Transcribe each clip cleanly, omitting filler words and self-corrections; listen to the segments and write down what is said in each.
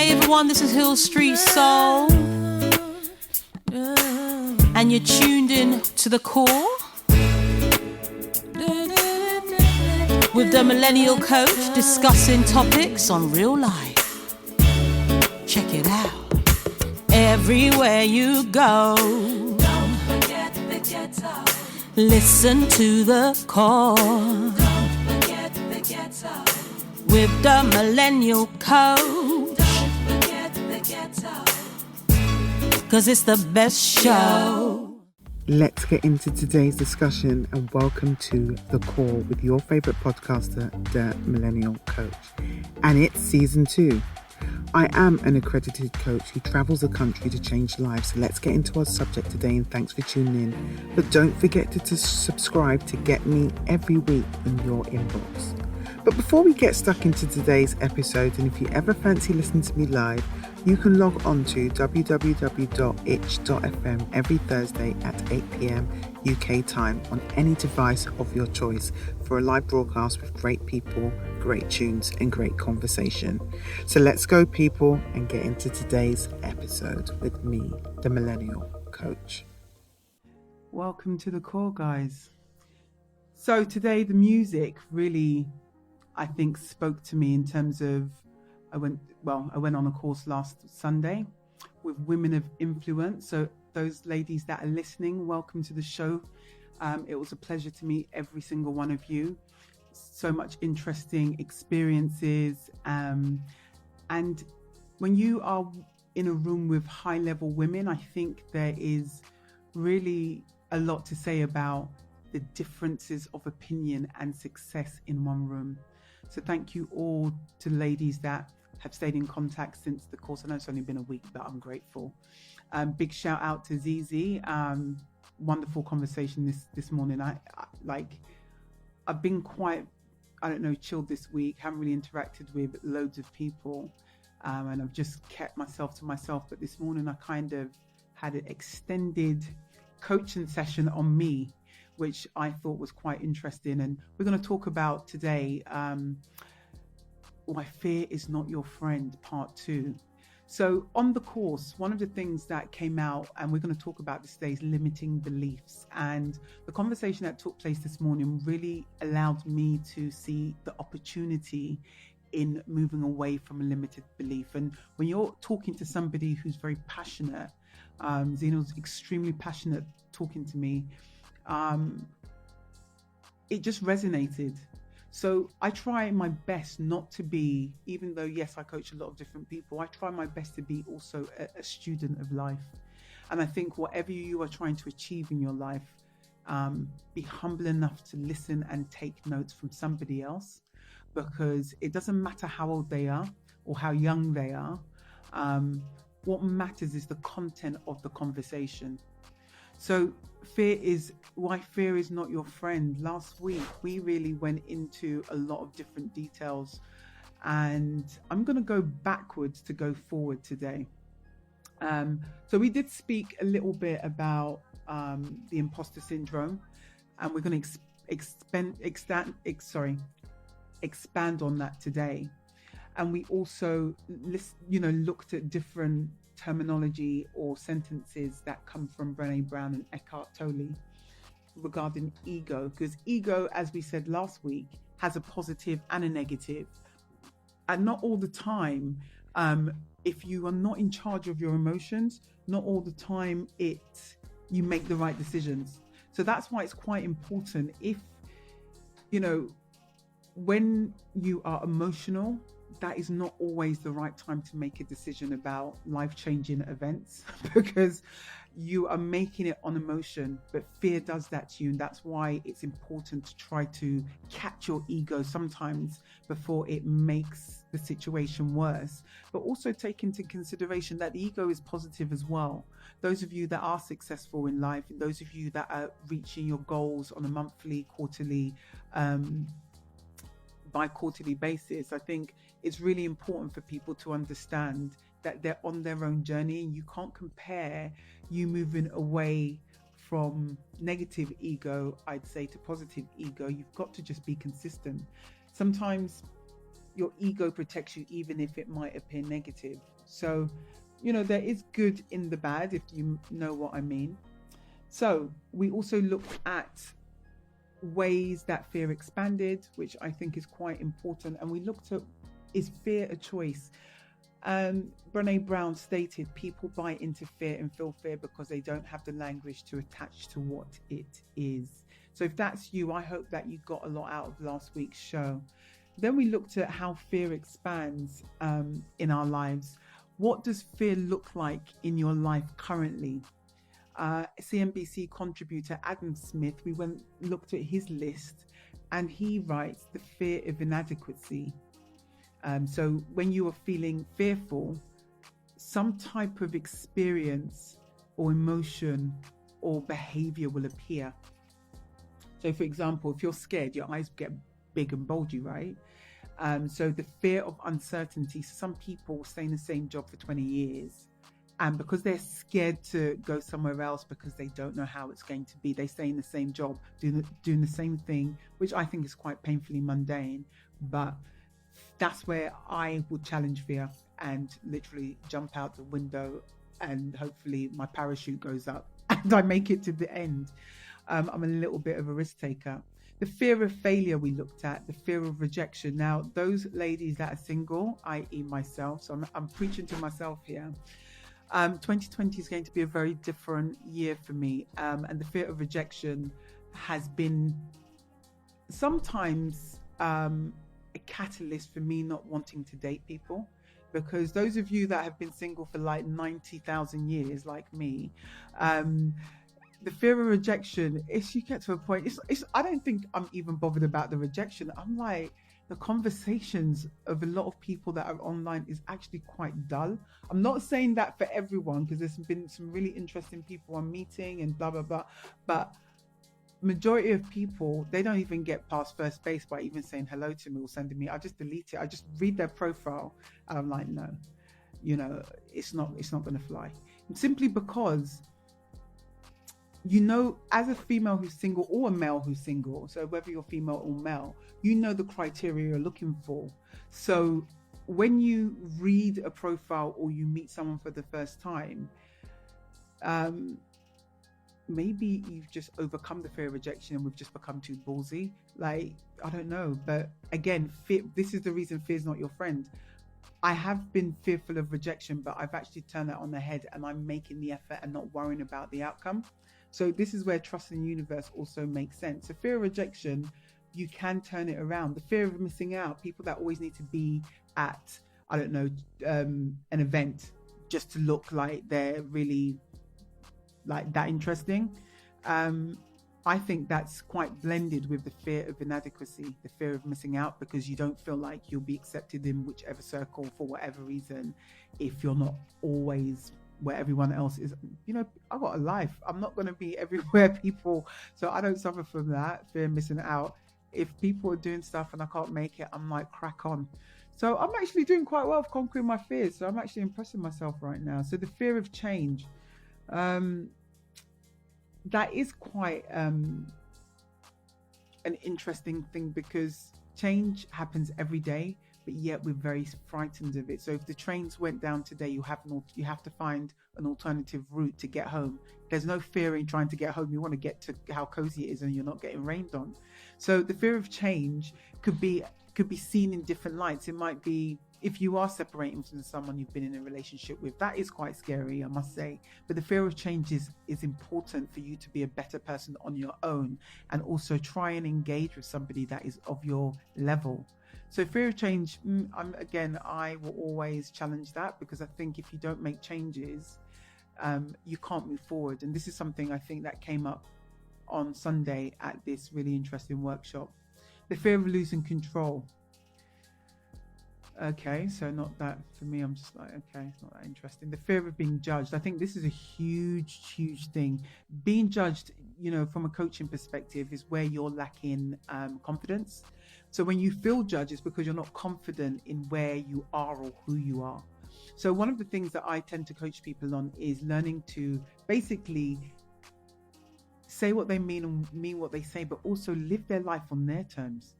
Hey everyone, this is Hill Street Soul, and you're tuned in to The Core with the Millennial Coach, discussing topics on real life. Check it out. Everywhere you go, don't forget the ghetto. Listen to The Core, don't forget the ghetto. With the Millennial Coach, don't forget the ghetto. 'Cause it's the best show. Let's get into today's discussion and welcome to The Core with your favourite podcaster, The Millennial Coach. And it's season 2. I am an accredited coach who travels the country to change lives. So let's get into our subject today, and thanks for tuning in. But don't forget to subscribe to get me every week in your inbox. But before we get stuck into today's episode, and if you ever fancy listening to me live, you can log on to www.itch.fm every Thursday at 8 p.m. UK time on any device of your choice for a live broadcast with great people, great tunes and great conversation. So let's go, people, and get into today's episode with me, the Millennial Coach. Welcome to The Core, guys. So today the music really, I think, spoke to me in terms of I went on a course last Sunday with Women of Influence. So those ladies that are listening, welcome to the show. It was a pleasure to meet every single one of you. So much interesting experiences. And when you are in a room with high-level women, I think there is really a lot to say about the differences of opinion and success in one room. So thank you all to ladies that have stayed in contact since the course. I know it's only been a week, but I'm grateful. Big shout out to Zizi. Wonderful conversation this morning. I've been quite, chilled this week. Haven't really interacted with loads of people, and I've just kept myself to myself. But this morning I kind of had an extended coaching session on me, which I thought was quite interesting. And we're going to talk about today, Why Fear is Not Your Friend, part 2. So on the course, one of the things that came out, and we're going to talk about this today, is limiting beliefs. And the conversation that took place this morning really allowed me to see the opportunity in moving away from a limited belief. And when you're talking to somebody who's very passionate, Zeno's extremely passionate talking to me, it just resonated. So I try my best not to be, even though, yes, I coach a lot of different people, I try my best to be also a student of life. And I think whatever you are trying to achieve in your life, be humble enough to listen and take notes from somebody else, because it doesn't matter how old they are or how young they are. What matters is the content of the conversation. So why fear is not your friend. Last week, we really went into a lot of different details, and I'm going to go backwards to go forward today. So we did speak a little bit about the imposter syndrome, and we're going to expand on that today. And we also, looked at different terminology or sentences that come from Brené Brown and Eckhart Tolle regarding ego, because ego, as we said last week, has a positive and a negative, and not all the time, if you are not in charge of your emotions, not all the time you make the right decisions. So that's why it's quite important, if when you are emotional, that is not always the right time to make a decision about life-changing events, because you are making it on emotion, but fear does that to you. And that's why it's important to try to catch your ego sometimes before it makes the situation worse. But also take into consideration that the ego is positive as well. Those of you that are successful in life, and those of you that are reaching your goals on a monthly, quarterly, bi-quarterly basis, I think it's really important for people to understand that they're on their own journey, and you can't compare you moving away from negative ego, I'd say, to positive ego. You've got to just be consistent. Sometimes your ego protects you even if it might appear negative. So, you know, there is good in the bad, if you know what I mean. So we also looked at ways that fear expanded, which I think is quite important. And we looked at, is fear a choice? Brené Brown stated people buy into fear and feel fear because they don't have the language to attach to what it is. So if that's you, I hope that you got a lot out of last week's show. Then we looked at how fear expands in our lives. What does fear look like in your life currently? CNBC contributor Adam Smith, we looked at his list, and he writes the fear of inadequacy. So when you are feeling fearful, some type of experience or emotion or behavior will appear. So for example, if you're scared, your eyes get big and bulgy, right? So the fear of uncertainty. Some people stay in the same job for 20 years. And because they're scared to go somewhere else because they don't know how it's going to be, they stay in the same job, doing the same thing, which I think is quite painfully mundane. But that's where I would challenge fear and literally jump out the window, and hopefully my parachute goes up and I make it to the end. I'm a little bit of a risk taker. The fear of failure we looked at, the fear of rejection. Now, those ladies that are single, i.e. myself, so I'm preaching to myself here. 2020 is going to be a very different year for me. And the fear of rejection has been sometimes a catalyst for me not wanting to date people. Because those of you that have been single for like 90,000 years, like me, the fear of rejection, you get to a point, I don't think I'm even bothered about the rejection. I'm like, the conversations of a lot of people that are online is actually quite dull. I'm not saying that for everyone, because there's been some really interesting people I'm meeting and blah, blah, blah. But majority of people, they don't even get past first base by even saying hello to me or sending me. I just delete it. I just read their profile. And I'm like, no, you know, it's not going to fly. And simply because, you know, as a female who's single or a male who's single, so whether you're female or male, you know the criteria you're looking for. So when you read a profile or you meet someone for the first time, maybe you've just overcome the fear of rejection and we've just become too ballsy. Like, I don't know. But again, this is the reason fear is not your friend. I have been fearful of rejection, but I've actually turned that on the head and I'm making the effort and not worrying about the outcome. So this is where trust in the universe also makes sense. So fear of rejection, you can turn it around. The fear of missing out, people that always need to be at, I don't know, an event just to look like they're really like that interesting. I think that's quite blended with the fear of inadequacy, the fear of missing out, because you don't feel like you'll be accepted in whichever circle for whatever reason if you're not always where everyone else is. You know, I've got a life. I'm not going to be everywhere people, so I don't suffer from that fear of missing out. If people are doing stuff and I can't make it, I'm like, crack on. So I'm actually doing quite well of conquering my fears. So I'm actually impressing myself right now. So the fear of change, that is quite an interesting thing, because change happens every day, but yet we're very frightened of it. So if the trains went down today, you have to find an alternative route to get home. There's no fear in trying to get home. You want to get to how cozy it is and you're not getting rained on. So the fear of change could be seen in different lights. It might be if you are separating from someone you've been in a relationship with. That is quite scary, I must say. But the fear of change is important for you to be a better person on your own, and also try and engage with somebody that is of your level. So fear of change, I will always challenge that, because I think if you don't make changes, you can't move forward. And this is something I think that came up on Sunday at this really interesting workshop. The fear of losing control. Okay, so not that for me. I'm just like, okay, it's not that interesting. The fear of being judged. I think this is a huge thing. Being judged, you know, from a coaching perspective, is where you're lacking confidence. So when you feel judged, it's because you're not confident in where you are or who you are. So one of the things that I tend to coach people on is learning to basically say what they mean and mean what they say, but also live their life on their terms.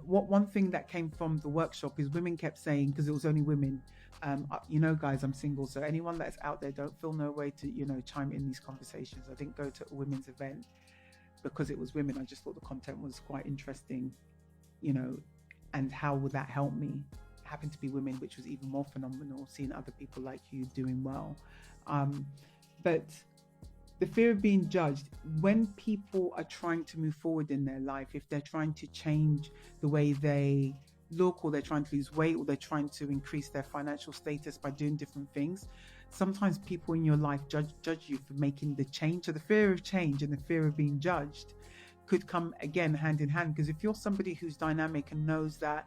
What one thing that came from the workshop is women kept saying, because it was only women, guys, I'm single, so anyone that's out there, don't feel no way to, chime in these conversations. I didn't go to a women's event because it was women. I just thought the content was quite interesting, and how would that help me? It happened to be women, which was even more phenomenal, seeing other people like you doing well. But the fear of being judged, when people are trying to move forward in their life, if they're trying to change the way they look, or they're trying to lose weight, or they're trying to increase their financial status by doing different things, sometimes people in your life judge you for making the change. So the fear of change and the fear of being judged could come again hand in hand, because if you're somebody who's dynamic and knows that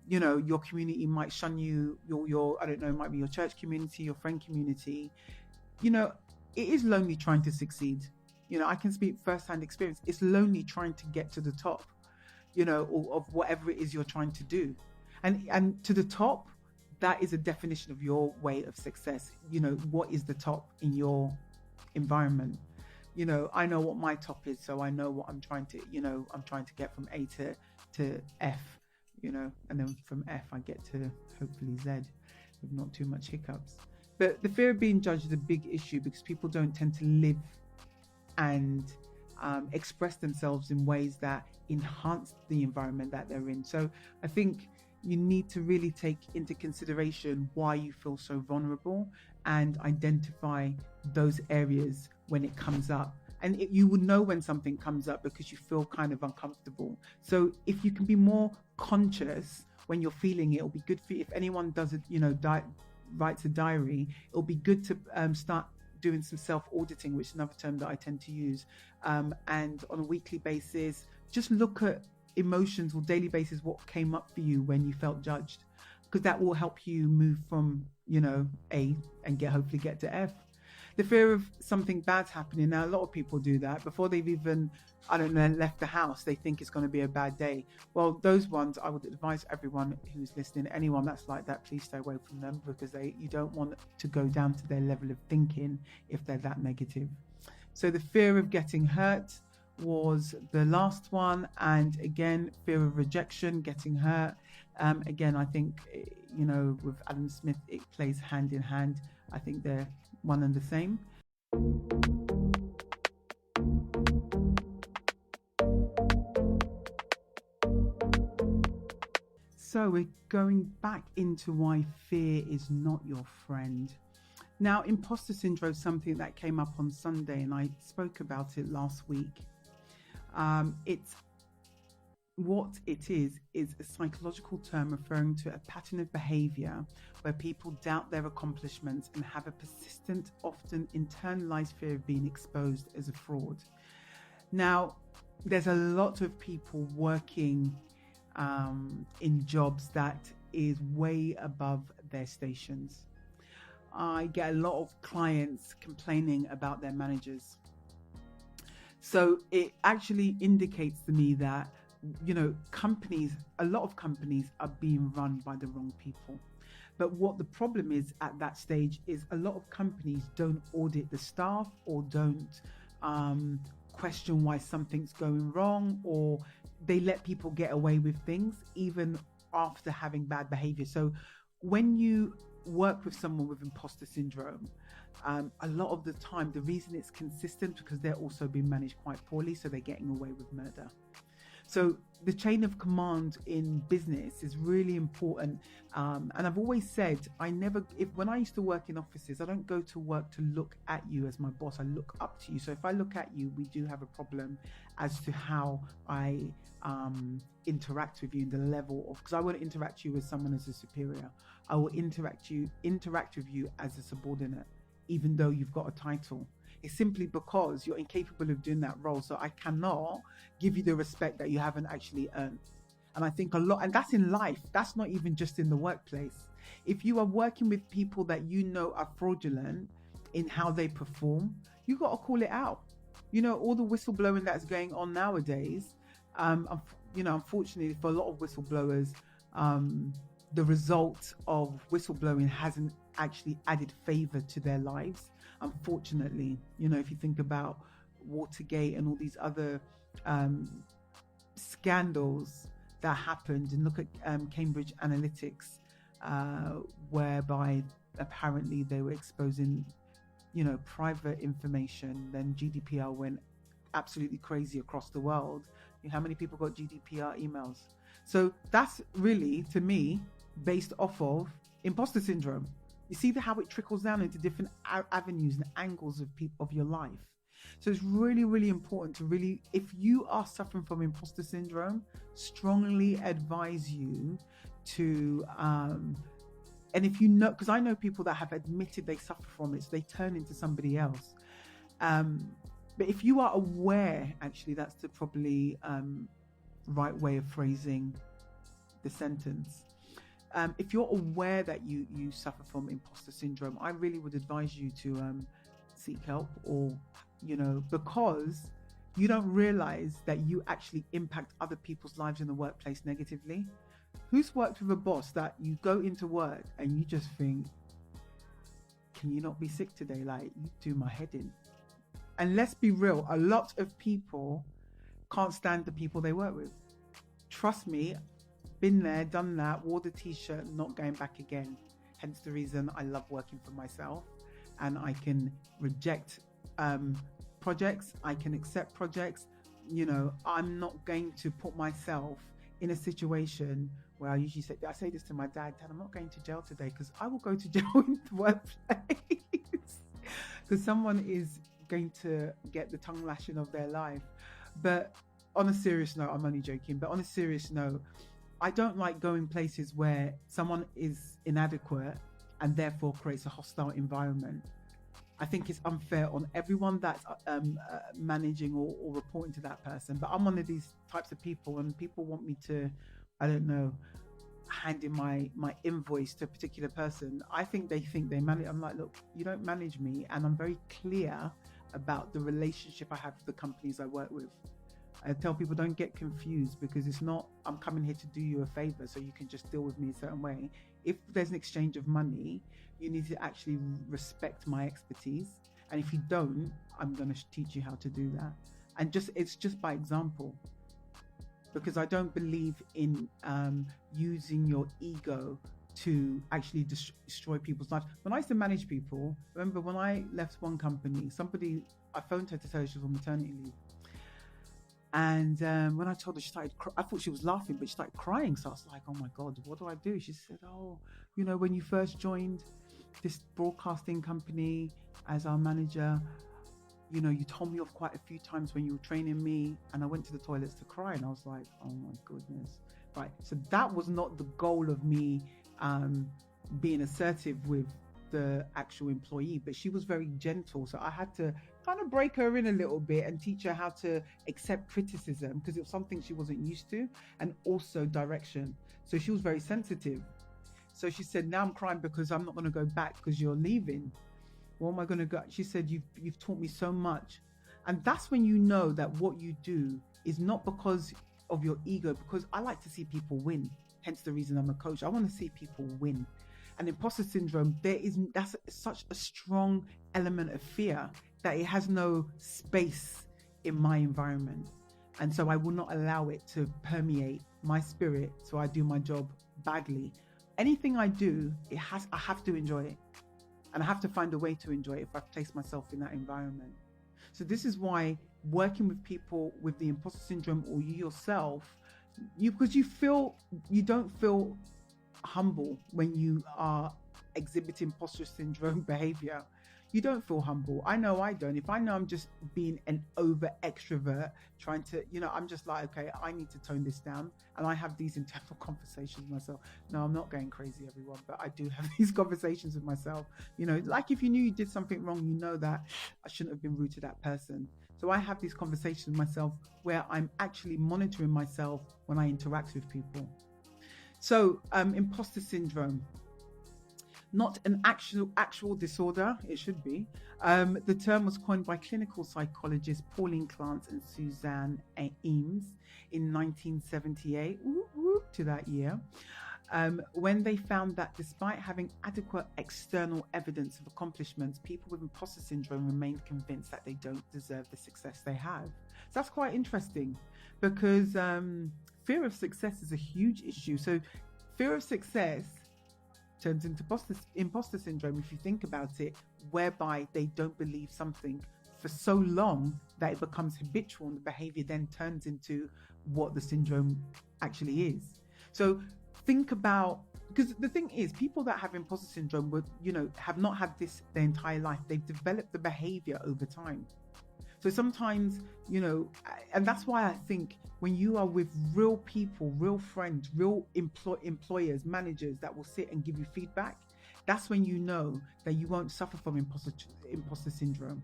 your community might shun you, your I don't know, it might be your church community, your friend community, it is lonely trying to succeed. I can speak first-hand experience. It's lonely trying to get to the top, of whatever it is you're trying to do. And to the top, that is a definition of your way of success. What is the top in your environment? I know what my top is, so I know what I'm trying to get from A to F, and then from F I get to hopefully Z with not too much hiccups. But the fear of being judged is a big issue, because people don't tend to live and express themselves in ways that enhance the environment that they're in. So I think you need to really take into consideration why you feel so vulnerable and identify those areas when it comes up. And you will know when something comes up because you feel kind of uncomfortable. So if you can be more conscious when you're feeling it, it'll be good for you. If anyone does it, writes a diary, it'll be good to start doing some self-auditing, which is another term that I tend to use, and on a weekly basis just look at emotions, or daily basis, what came up for you when you felt judged, because that will help you move from A and hopefully get to F. The fear of something bad's happening. Now, a lot of people do that before they've even, left the house. They think it's going to be a bad day. Well, those ones, I would advise everyone who's listening, anyone that's like that, please stay away from them, because you don't want to go down to their level of thinking if they're that negative. So the fear of getting hurt was the last one. And again, fear of rejection, getting hurt. Again, I think, with Adam Smith, it plays hand in hand. I think they're one and the same. So we're going back into why fear is not your friend. Now, imposter syndrome is something that came up on Sunday, and I spoke about it last week. What it is a psychological term referring to a pattern of behavior where people doubt their accomplishments and have a persistent, often internalized fear of being exposed as a fraud. Now, there's a lot of people working in jobs that is way above their stations. I get a lot of clients complaining about their managers. So it actually indicates to me that a lot of companies are being run by the wrong people. But what the problem is at that stage is a lot of companies don't audit the staff, or don't question why something's going wrong, or they let people get away with things even after having bad behavior. So when you work with someone with imposter syndrome, a lot of the time the reason it's consistent because they're also being managed quite poorly, so they're getting away with murder. So the chain of command in business is really important. And I've always said, when I used to work in offices, I don't go to work to look at you as my boss. I look up to you. So if I look at you, we do have a problem as to how I interact with you in the level of, because I won't interact you with someone as a superior. I will interact with you as a subordinate, even though you've got a title. It's simply because you're incapable of doing that role. So I cannot give you the respect that you haven't actually earned. And I think a lot, and that's in life, that's not even just in the workplace. If you are working with people that are fraudulent in how they perform, you got to call it out. All the whistleblowing that's going on nowadays, unfortunately for a lot of whistleblowers, the result of whistleblowing hasn't actually added favor to their lives. Unfortunately, if you think about Watergate and all these other scandals that happened, and look at Cambridge Analytics, whereby apparently they were exposing, private information. Then GDPR went absolutely crazy across the world. How many people got GDPR emails? So that's really, to me, based off of imposter syndrome. You see how it trickles down into different avenues and angles of your life. So it's really, really important to really, if you are suffering from imposter syndrome, strongly advise you to, and if you know, because I know people that have admitted they suffer from it, so they turn into somebody else. But if you are aware, actually, that's the probably right way of phrasing the sentence. If you're aware that you suffer from imposter syndrome, I really would advise you to seek help, or, because you don't realize that you actually impact other people's lives in the workplace negatively. Who's worked with a boss that you go into work and you just think, can you not be sick today? Like, you do my head in. And let's be real, a lot of people can't stand the people they work with. Trust me, been there, done that, wore the t-shirt, not going back again. Hence the reason I love working for myself, and I can reject projects, I can accept projects. I'm not going to put myself in a situation where I say this to my dad, I'm not going to jail today, because I will go to jail in the workplace because someone is going to get the tongue lashing of their life. But on a serious note, I'm only joking, but on a serious note, I don't like going places where someone is inadequate and therefore creates a hostile environment. I think it's unfair on everyone that's managing or reporting to that person. But I'm one of these types of people, and people want me to, hand in my invoice to a particular person. I think they manage. I'm like, look, you don't manage me, and I'm very clear about the relationship I have with the companies I work with. I tell people, don't get confused, because it's not, I'm coming here to do you a favor so you can just deal with me a certain way. If there's an exchange of money, you need to actually respect my expertise. And if you don't, I'm going to teach you how to do that. And it's just by example, because I don't believe in using your ego to actually destroy people's lives. When I used to manage people, remember when I left one company, I phoned her to tell her she was on maternity leave. And when I told her, I thought she was laughing, but she started crying. So I was like, oh my God, what do I do? She said, when you first joined this broadcasting company as our manager, you told me off quite a few times when you were training me, and I went to the toilets to cry. And I was like, oh my goodness. Right. So that was not the goal of me being assertive with the actual employee, but she was very gentle. So I had to kind of break her in a little bit and teach her how to accept criticism, because it was something she wasn't used to, and also direction. So she was very sensitive. So she said, now I'm crying because I'm not going to go back because you're leaving. Where am I going to go? She said, you've taught me so much. And that's when you know that what you do is not because of your ego, because I like to see people win. Hence the reason I'm a coach. I want to see people win. And imposter syndrome, that's such a strong element of fear that it has no space in my environment. And so I will not allow it to permeate my spirit, so I do my job badly. Anything I do, I have to enjoy it. And I have to find a way to enjoy it if I place myself in that environment. So this is why working with people with the imposter syndrome, or you yourself, because you don't feel humble when you are exhibiting imposter syndrome behavior. You don't feel humble. I know I don't. If I know I'm just being an over extrovert, trying to, I'm just like, okay, I need to tone this down. And I have these internal conversations with myself. No, I'm not going crazy, everyone, but I do have these conversations with myself. Like if you knew you did something wrong, you know that I shouldn't have been rude to that person. So I have these conversations with myself where I'm actually monitoring myself when I interact with people. So imposter syndrome, not an actual disorder, it should be. The term was coined by clinical psychologists Pauline Clance and Suzanne Eames in 1978, to that year, when they found that despite having adequate external evidence of accomplishments, people with imposter syndrome remained convinced that they don't deserve the success they have. So that's quite interesting, because fear of success is a huge issue. So fear of success turns into imposter syndrome, if you think about it, whereby they don't believe something for so long that it becomes habitual, and the behavior then turns into what the syndrome actually is. So think about, because the thing is, people that have imposter syndrome would, have not had this their entire life. They've developed the behavior over time. So sometimes, and that's why I think when you are with real people, real friends, real employers, managers that will sit and give you feedback, that's when you know that you won't suffer from imposter syndrome.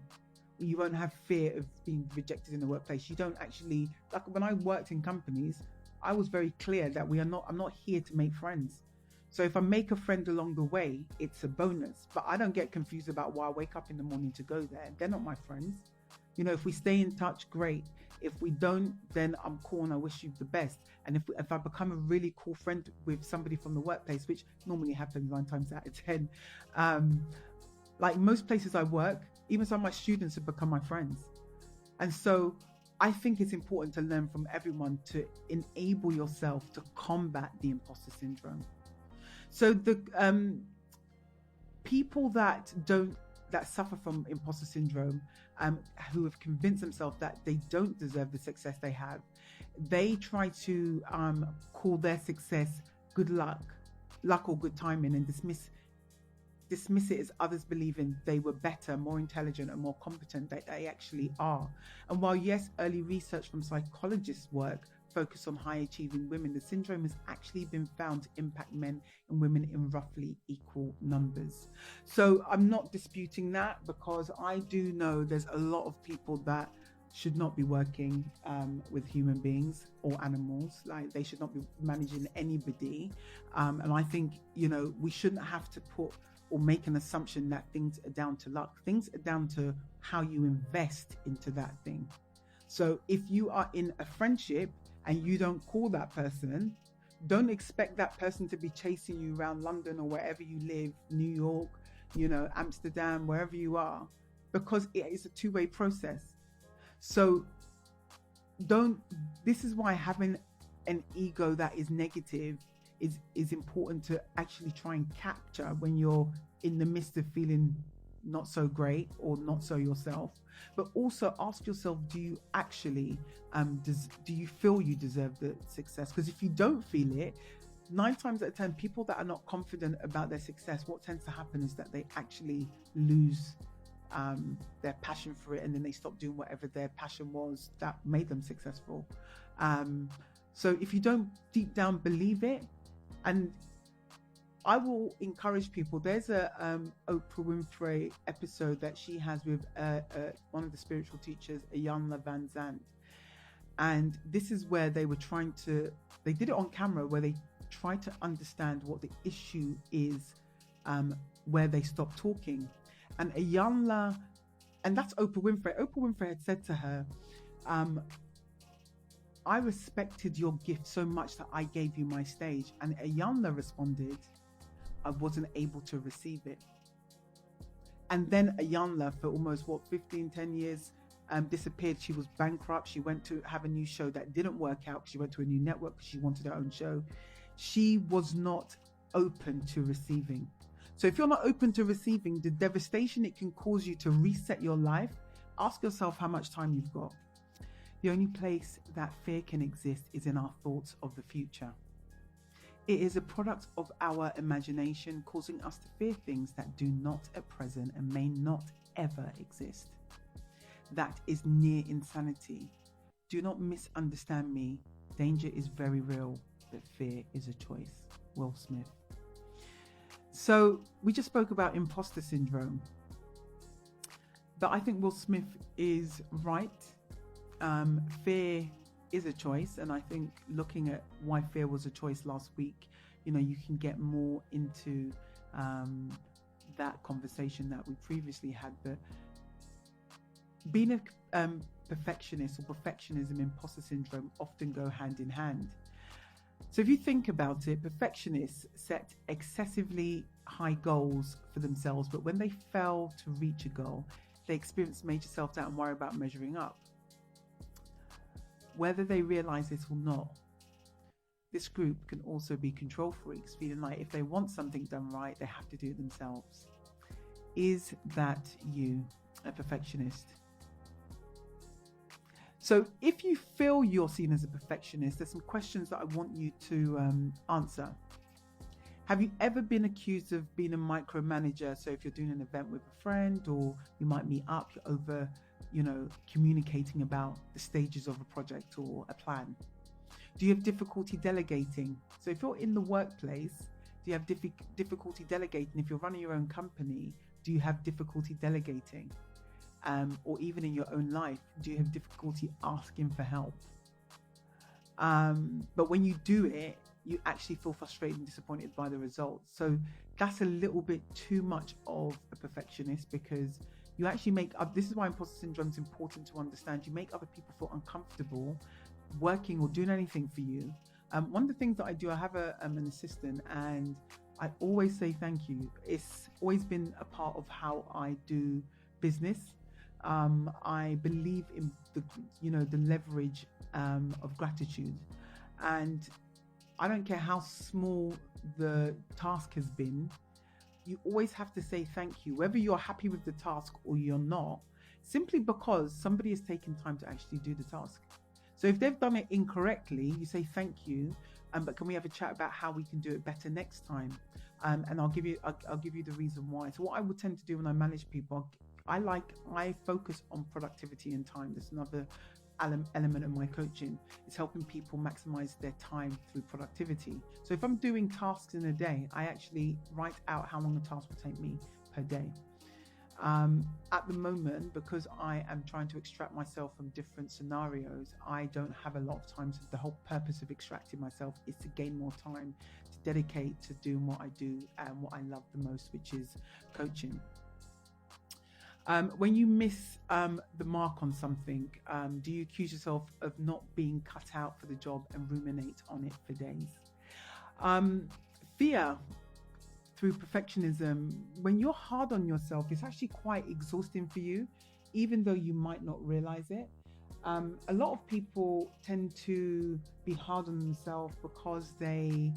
You won't have fear of being rejected in the workplace. You don't actually, like when I worked in companies, I was very clear that I'm not here to make friends. So if I make a friend along the way, it's a bonus. But I don't get confused about why I wake up in the morning to go there. They're not my friends. If we stay in touch, great. If we don't, then I'm cool and I wish you the best. And if I become a really cool friend with somebody from the workplace, which normally happens 9 times out of 10, like most places I work, even some of my students have become my friends. And so I think it's important to learn from everyone to enable yourself to combat the imposter syndrome. So the people that suffer from imposter syndrome, who have convinced themselves that they don't deserve the success they have, they try to call their success good luck or good timing, and dismiss it as others believing they were better, more intelligent and more competent than they actually are. And while yes, early research from psychologists' work focus on high achieving women, the syndrome has actually been found to impact men and women in roughly equal numbers. So I'm not disputing that, because I do know there's a lot of people that should not be working with human beings or animals. Like, they should not be managing anybody. And I think, we shouldn't have to put or make an assumption that things are down to luck. Things are down to how you invest into that thing. So if you are in a friendship and you don't call that person, don't expect that person to be chasing you around London or wherever you live, New York, Amsterdam, wherever you are, because it is a two-way process. So this is why having an ego that is negative is important to actually try and capture when you're in the midst of feeling not so great or not so yourself. But also ask yourself, do you actually do you feel you deserve the success? Because if you don't feel it, 9 times out of 10, people that are not confident about their success, what tends to happen is that they actually lose their passion for it, and then they stop doing whatever their passion was that made them successful. So if you don't deep down believe it, and I will encourage people, there's a Oprah Winfrey episode that she has with one of the spiritual teachers, Iyanla Vanzant. And this is where they did it on camera, where they tried to understand what the issue is, where they stopped talking. And Iyanla, and that's Oprah Winfrey. Oprah Winfrey had said to her, I respected your gift so much that I gave you my stage. And Iyanla responded, I wasn't able to receive it. And then Iyanla, for almost 10 years, disappeared. She was bankrupt. She went to have a new show that didn't work out. She went to a new network because she wanted her own show. She was not open to receiving. So if you're not open to receiving the devastation it can cause you to reset your life, ask yourself how much time you've got. The only place that fear can exist is in our thoughts of the future. It is a product of our imagination, causing us to fear things that do not at present and may not ever exist. That is near insanity. Do not misunderstand me. Danger is very real, but fear is a choice. Will Smith. So we just spoke about imposter syndrome, but I think Will Smith is right. Fear is a choice, and I think looking at why fear was a choice last week, you can get more into that conversation that we previously had. But being a perfectionist, or perfectionism, imposter syndrome often go hand in hand. So if you think about it, perfectionists set excessively high goals for themselves, but when they fail to reach a goal, they experience major self-doubt and worry about measuring up. Whether they realize this or not, This group can also be control freaks, feeling like if they want something done right, they have to do it themselves. Is that you, a perfectionist? So if you feel you're seen as a perfectionist, there's some questions that I want you to answer. Have you ever been accused of being a micromanager? So if you're doing an event with a friend, or you might meet up, you're over, communicating about the stages of a project or a plan. Do you have difficulty delegating? So if you're in the workplace, do you have difficulty delegating? If you're running your own company, do you have difficulty delegating? Or even in your own life, do you have difficulty asking for help? But when you do it, you actually feel frustrated and disappointed by the results. So that's a little bit too much of a perfectionist, because you actually make up, this is why imposter syndrome is important to understand. You make other people feel uncomfortable working or doing anything for you. One of the things that I do, I have an assistant, and I always say thank you. It's always been a part of how I do business. I believe in the leverage of gratitude, and I don't care how small the task has been, you always have to say thank you, whether you're happy with the task or you're not, simply because somebody has taken time to actually do the task. So if they've done it incorrectly, you say thank you, but can we have a chat about how we can do it better next time? And I'll give you the reason why. So what I would tend to do when I manage people, I focus on productivity and time. There's another element of my coaching. It's helping people maximize their time through productivity. So if I'm doing tasks in a day, I actually write out how long a task will take me per day. At the moment, because I am trying to extract myself from different scenarios, I don't have a lot of time. So the whole purpose of extracting myself is to gain more time to dedicate to doing what I do and what I love the most, which is coaching. When you miss the mark on something, do you accuse yourself of not being cut out for the job and ruminate on it for days? Fear through perfectionism. When you're hard on yourself, it's actually quite exhausting for you, even though you might not realize it. A lot of people tend to be hard on themselves because they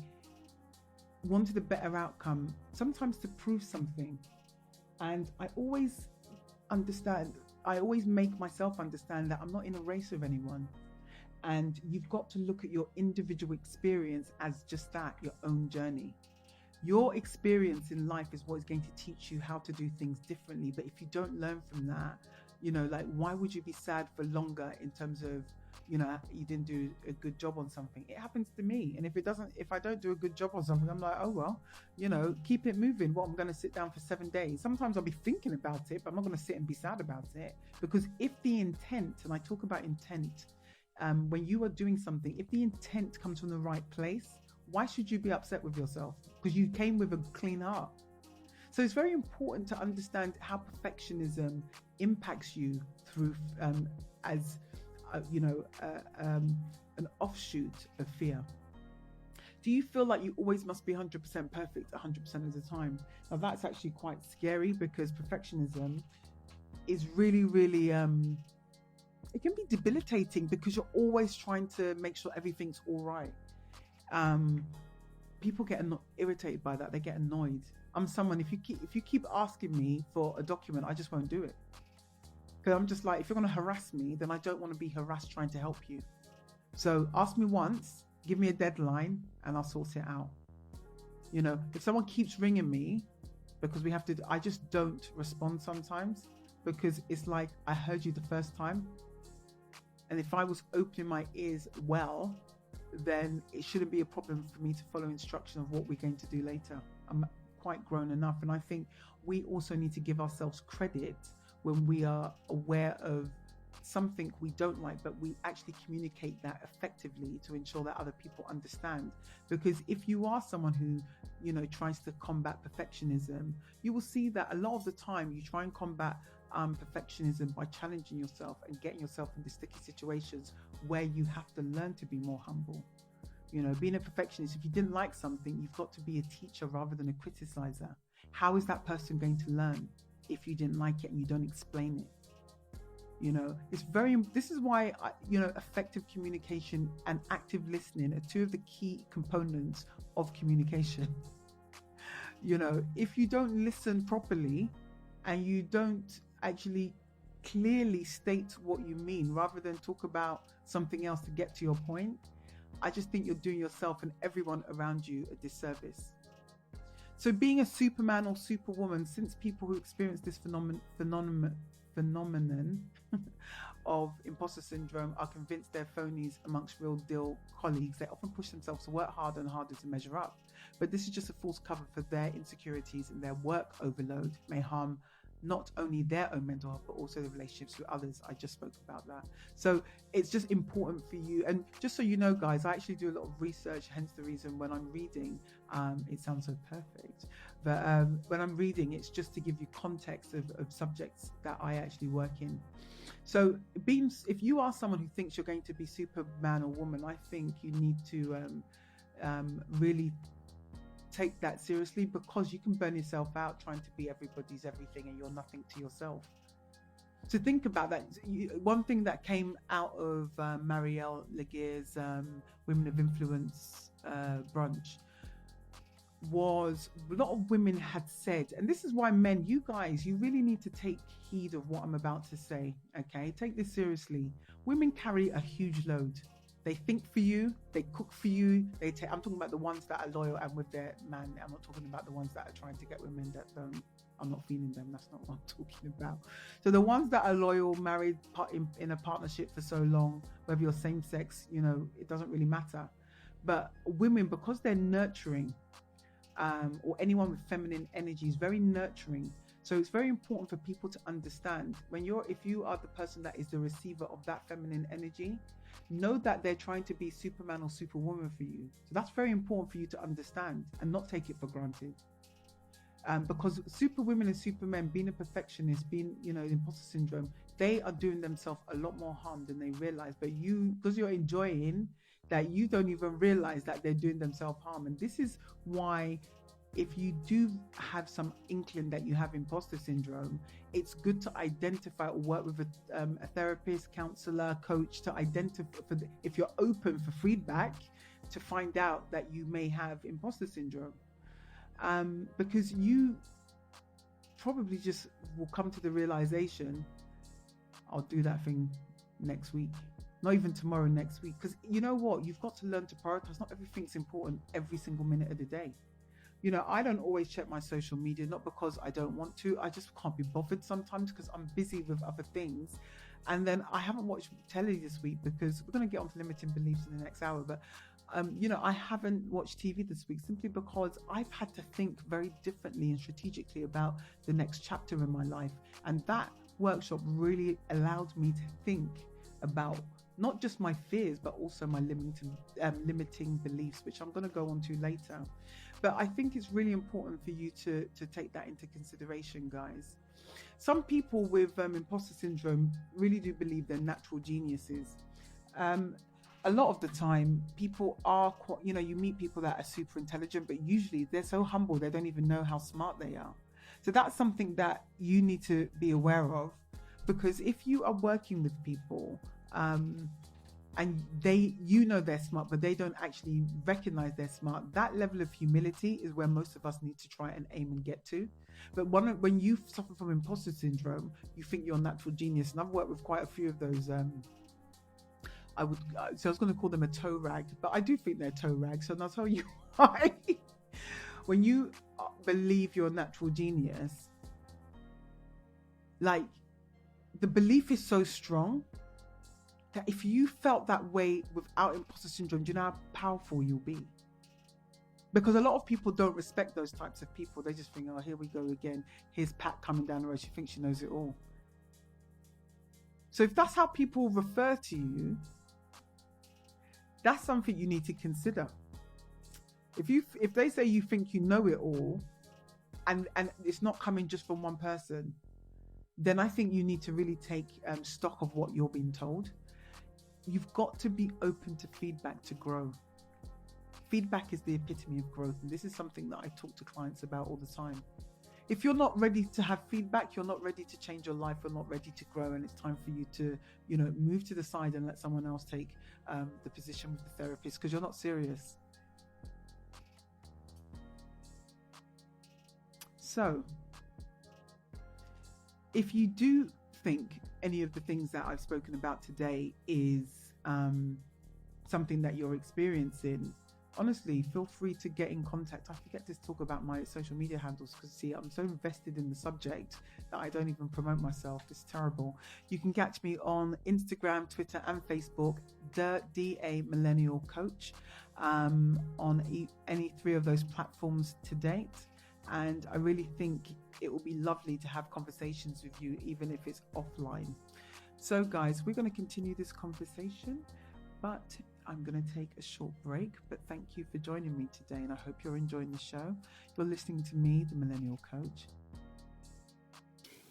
wanted a better outcome, sometimes to prove something. And I always make myself understand that I'm not in a race with anyone. And you've got to look at your individual experience as just that, your own journey. Your experience in life is what is going to teach you how to do things differently. But if you don't learn from that, why would you be sad for longer in terms of, you didn't do a good job on something? It happens to me. And if I don't do a good job on something, I'm like, oh, well, keep it moving. Well, I'm going to sit down for 7 days. Sometimes I'll be thinking about it, but I'm not going to sit and be sad about it. Because if the intent, and I talk about intent, when you are doing something, if the intent comes from the right place, why should you be upset with yourself? Because you came with a clean heart. So it's very important to understand how perfectionism impacts you through as an offshoot of fear. Do you feel like you always must be 100% perfect 100% of the time? Now that's actually quite scary, because perfectionism is really, really, it can be debilitating, because you're always trying to make sure everything's all right. People get irritated by that. They get annoyed. I'm someone, if you keep asking me for a document, I just won't do it. Because I'm just like, if you're going to harass me, then I don't want to be harassed trying to help you. So ask me once, give me a deadline, and I'll sort it out. If someone keeps ringing me, because I just don't respond sometimes, because it's like, I heard you the first time. And if I was opening my ears well, then it shouldn't be a problem for me to follow instruction of what we're going to do later. I'm quite grown enough. And I think we also need to give ourselves credit when we are aware of something we don't like, but we actually communicate that effectively to ensure that other people understand. Because if you are someone who, tries to combat perfectionism, you will see that a lot of the time you try and combat perfectionism by challenging yourself and getting yourself into sticky situations where you have to learn to be more humble. Being a perfectionist, if you didn't like something, you've got to be a teacher rather than a criticizer. How is that person going to learn if you didn't like it and you don't explain it? This is why, effective communication and active listening are two of the key components of communication. If you don't listen properly and you don't actually clearly state what you mean rather than talk about something else to get to your point, I just think you're doing yourself and everyone around you a disservice. So being a superman or superwoman, since people who experience this phenomenon of imposter syndrome are convinced they're phonies amongst real deal colleagues, they often push themselves to work harder and harder to measure up. But this is just a false cover for their insecurities, and their work overload may harm not only their own mental health, but also the relationships with others. I just spoke about that. So it's just important for you. And just so you know, guys, I actually do a lot of research, hence the reason when I'm reading, it sounds so perfect. But when I'm reading, it's just to give you context of subjects that I actually work in. So if you are someone who thinks you're going to be Superman or woman, I think you need to really take that seriously, because you can burn yourself out trying to be everybody's everything and you're nothing to yourself. So think about that. One thing that came out of Marielle Laguerre's Women of Influence brunch was a lot of women had said, and this is why men, you guys, you really need to take heed of what I'm about to say, okay? Take this seriously. Women carry a huge load. They think for you, they cook for you, I'm talking about the ones that are loyal and with their man. I'm not talking about the ones that are trying to get women that I'm not feeling them. That's not what I'm talking about. So the ones that are loyal, married, in a partnership for so long, whether you're same sex, it doesn't really matter. But women, because they're nurturing, or anyone with feminine energy is very nurturing. So it's very important for people to understand if you are the person that is the receiver of that feminine energy, know that they're trying to be Superman or Superwoman for you. So that's very important for you to understand and not take it for granted. Because superwomen and supermen, being a perfectionist, being, imposter syndrome, they are doing themselves a lot more harm than they realize. But because you're enjoying that, you don't even realize that they're doing themselves harm. And this is why, if you do have some inkling that you have imposter syndrome, it's good to identify or work with a therapist, counselor, coach to identify, if you're open for feedback, to find out that you may have imposter syndrome. Because you probably just will come to the realization, I'll do that thing next week. Not even tomorrow, next week. Because you know what? You've got to learn to prioritize. Not everything's important every single minute of the day. I don't always check my social media, not because I don't want to. I just can't be bothered sometimes because I'm busy with other things. And then I haven't watched telly this week because we're going to get on to limiting beliefs in the next hour. But, I haven't watched TV this week simply because I've had to think very differently and strategically about the next chapter in my life. And that workshop really allowed me to think about not just my fears, but also my limiting beliefs, which I'm going to go on to later. But I think it's really important for you to take that into consideration, guys. Some people with imposter syndrome really do believe they're natural geniuses. A lot of the time, people are quite, you meet people that are super intelligent, but usually they're so humble, they don't even know how smart they are. So that's something that you need to be aware of, because if you are working with people, and they're smart, but they don't actually recognize they're smart, that level of humility is where most of us need to try and aim and get to. But when you suffer from imposter syndrome, you think you're a natural genius. And I've worked with quite a few of those. I was going to call them a toe rag, but I do think they're toe rags. And I'll tell you why. When you believe you're a natural genius, like, the belief is so strong that if you felt that way without imposter syndrome, do you know how powerful you'll be? Because a lot of people don't respect those types of people. They just think, oh, here we go again. Here's Pat coming down the road. She thinks she knows it all. So if that's how people refer to you, that's something you need to consider. If they say you think you know it all, and it's not coming just from one person, then I think you need to really take stock of what you're being told. You've got to be open to feedback to grow. Feedback is the epitome of growth, and this is something that I talk to clients about all the time. if you're not ready to have feedback, you're not ready to change your life, you're not ready to grow, and it's time for you to, move to the side and let someone else take the position with the therapist, because you're not serious. So, if you do think any of the things that I've spoken about today is something that you're experiencing, honestly, feel free to get in contact. I forget to talk about my social media handles because, see, I'm so invested in the subject that I don't even promote myself. It's terrible. You can catch me on Instagram, Twitter, and Facebook, the DA Millennial Coach, on any three of those platforms to date. And I really think it will be lovely to have conversations with you, even if it's offline. So, guys, we're going to continue this conversation, but I'm going to take a short break. But thank you for joining me today, and I hope you're enjoying the show. You're listening to me, the Millennial Coach.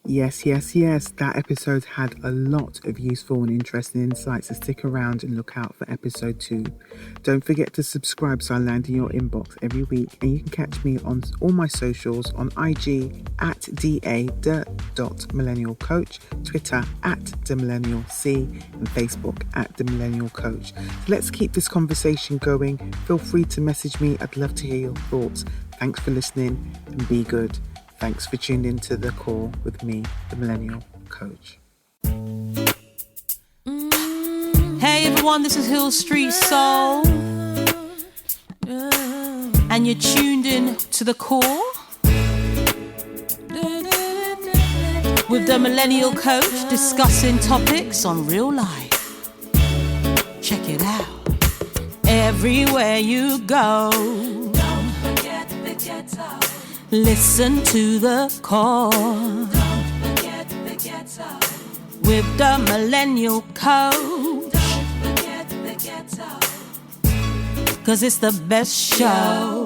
Yes. That episode had a lot of useful and interesting insights, so stick around and look out for episode 2. Don't forget to subscribe so I land in your inbox every week, and you can catch me on all my socials on IG at da.millennialcoach, Twitter at TheMillennialC, and Facebook at The Millennial Coach. So let's keep this conversation going. Feel free to message me. I'd love to hear your thoughts. Thanks for listening, and be good. Thanks for tuning in to The Call with me, the Millennial Coach. Hey everyone, this is Hill Street Soul, and you're tuned in to The Call with the Millennial Coach, discussing topics on real life. Check it out. Everywhere you go, don't forget the ghetto. Listen to The Call. Don't forget the ghetto. With the Millennial Coach. Don't forget the ghetto. 'Cause it's the best show.